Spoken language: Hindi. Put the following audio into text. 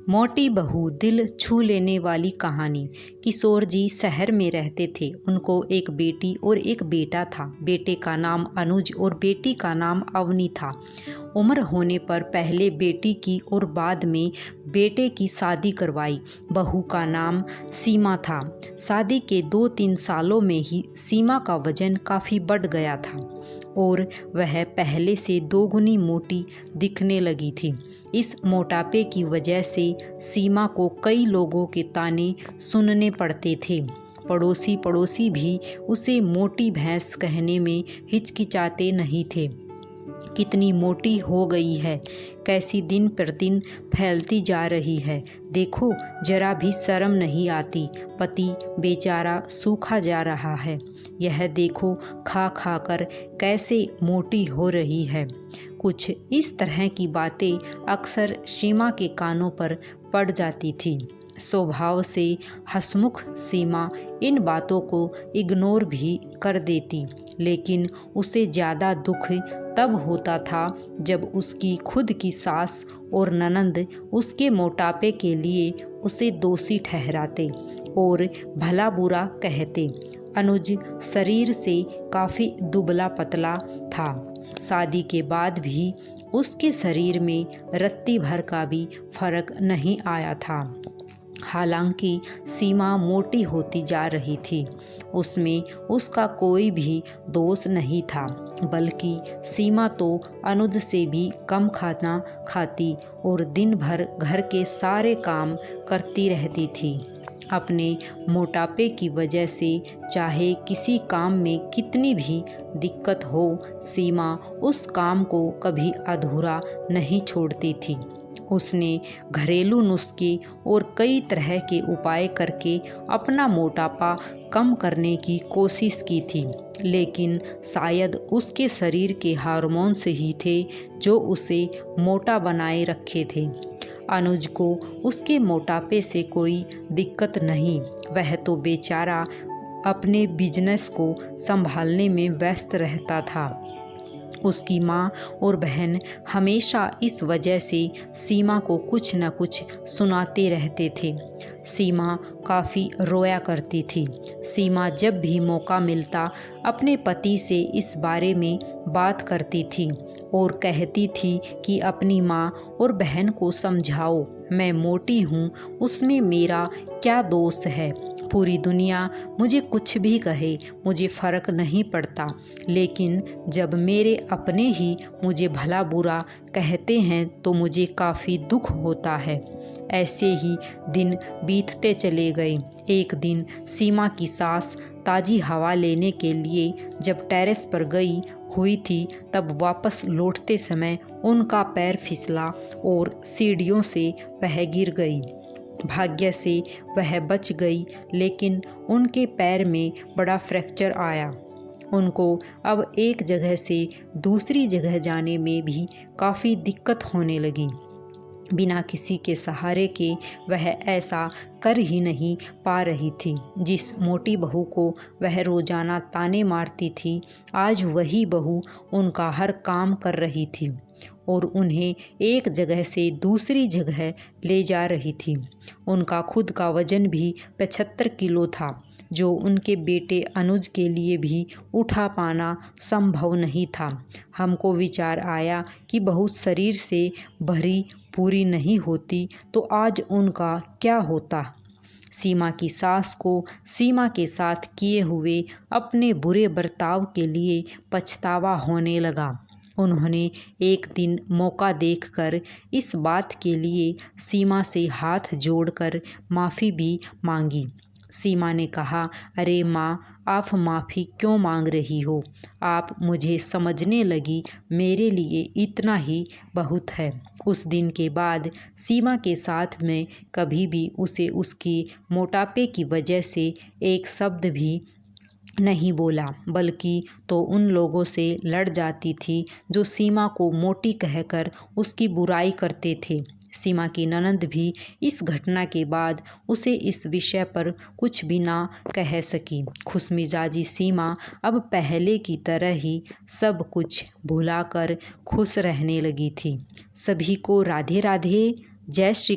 मोटी बहू दिल छू लेने वाली कहानी। किशोर जी शहर में रहते थे। उनको एक बेटी और एक बेटा था। बेटे का नाम अनुज और बेटी का नाम अवनी था। उम्र होने पर पहले बेटी की और बाद में बेटे की शादी करवाई। बहू का नाम सीमा था। शादी के 2-3 सालों में ही सीमा का वजन काफ़ी बढ़ गया था और वह पहले से दोगुनी मोटी दिखने लगी थी। इस मोटापे की वजह से सीमा को कई लोगों के ताने सुनने पड़ते थे। पड़ोसी भी उसे मोटी भैंस कहने में हिचकिचाते नहीं थे। कितनी मोटी हो गई है, कैसी दिन पर दिन फैलती जा रही है, देखो जरा भी शर्म नहीं आती। पति बेचारा सूखा जा रहा है, यह देखो खा खा कर कैसे मोटी हो रही है। कुछ इस तरह की बातें अक्सर सीमा के कानों पर पड़ जाती थी। स्वभाव से हंसमुख सीमा इन बातों को इग्नोर भी कर देती, लेकिन उसे ज़्यादा दुख तब होता था जब उसकी खुद की सास और ननंद उसके मोटापे के लिए उसे दोषी ठहराते और भला बुरा कहते। अनुज शरीर से काफ़ी दुबला पतला था। शादी के बाद भी उसके शरीर में रत्ती भर का भी फर्क नहीं आया था। हालांकि सीमा मोटी होती जा रही थी, उसमें उसका कोई भी दोष नहीं था, बल्कि सीमा तो अनुज से भी कम खाना खाती और दिन भर घर के सारे काम करती रहती थी। अपने मोटापे की वजह से चाहे किसी काम में कितनी भी दिक्कत हो, सीमा उस काम को कभी अधूरा नहीं छोड़ती थी। उसने घरेलू नुस्खे और कई तरह के उपाय करके अपना मोटापा कम करने की कोशिश की थी, लेकिन शायद उसके शरीर के हार्मोन्स ही थे जो उसे मोटा बनाए रखे थे। अनुज को उसके मोटापे से कोई दिक्कत नहीं, वह तो बेचारा अपने बिजनेस को संभालने में व्यस्त रहता था। उसकी माँ और बहन हमेशा इस वजह से सीमा को कुछ न कुछ सुनाते रहते थे। सीमा काफ़ी रोया करती थी। सीमा जब भी मौका मिलता अपने पति से इस बारे में बात करती थी और कहती थी कि अपनी माँ और बहन को समझाओ, मैं मोटी हूँ, उसमें मेरा क्या दोष है। पूरी दुनिया मुझे कुछ भी कहे, मुझे फ़र्क नहीं पड़ता, लेकिन जब मेरे अपने ही मुझे भला बुरा कहते हैं तो मुझे काफ़ी दुख होता है। ऐसे ही दिन बीतते चले गए। एक दिन सीमा की सास ताज़ी हवा लेने के लिए जब टेरेस पर गई हुई थी, तब वापस लौटते समय उनका पैर फिसला और सीढ़ियों से वह गिर गई। भाग्य से वह बच गई, लेकिन उनके पैर में बड़ा फ्रैक्चर आया। उनको अब एक जगह से दूसरी जगह जाने में भी काफ़ी दिक्कत होने लगी। बिना किसी के सहारे के वह ऐसा कर ही नहीं पा रही थी। जिस मोटी बहू को वह रोज़ाना ताने मारती थी, आज वही बहू उनका हर काम कर रही थी और उन्हें एक जगह से दूसरी जगह ले जा रही थी। उनका खुद का वजन भी 75 किलो था, जो उनके बेटे अनुज के लिए भी उठा पाना संभव नहीं था। हमको विचार आया कि बहू शरीर से भरी पूरी नहीं होती तो आज उनका क्या होता। सीमा की सास को सीमा के साथ किए हुए अपने बुरे बर्ताव के लिए पछतावा होने लगा। उन्होंने एक दिन मौका देखकर इस बात के लिए सीमा से हाथ जोड़कर माफ़ी भी मांगी। सीमा ने कहा, अरे माँ, आप माफ़ी क्यों मांग रही हो? आप मुझे समझने लगी, मेरे लिए इतना ही बहुत है। उस दिन के बाद सीमा के साथ में कभी भी उसे उसकी मोटापे की वजह से एक शब्द भी नहीं बोला, बल्कि तो उन लोगों से लड़ जाती थी जो सीमा को मोटी कहकर उसकी बुराई करते थे। सीमा की ननंद भी इस घटना के बाद उसे इस विषय पर कुछ भी ना कह सकी। खुशमिजाजी सीमा अब पहले की तरह ही सब कुछ भुलाकर खुश रहने लगी थी। सभी को राधे राधे, जय श्री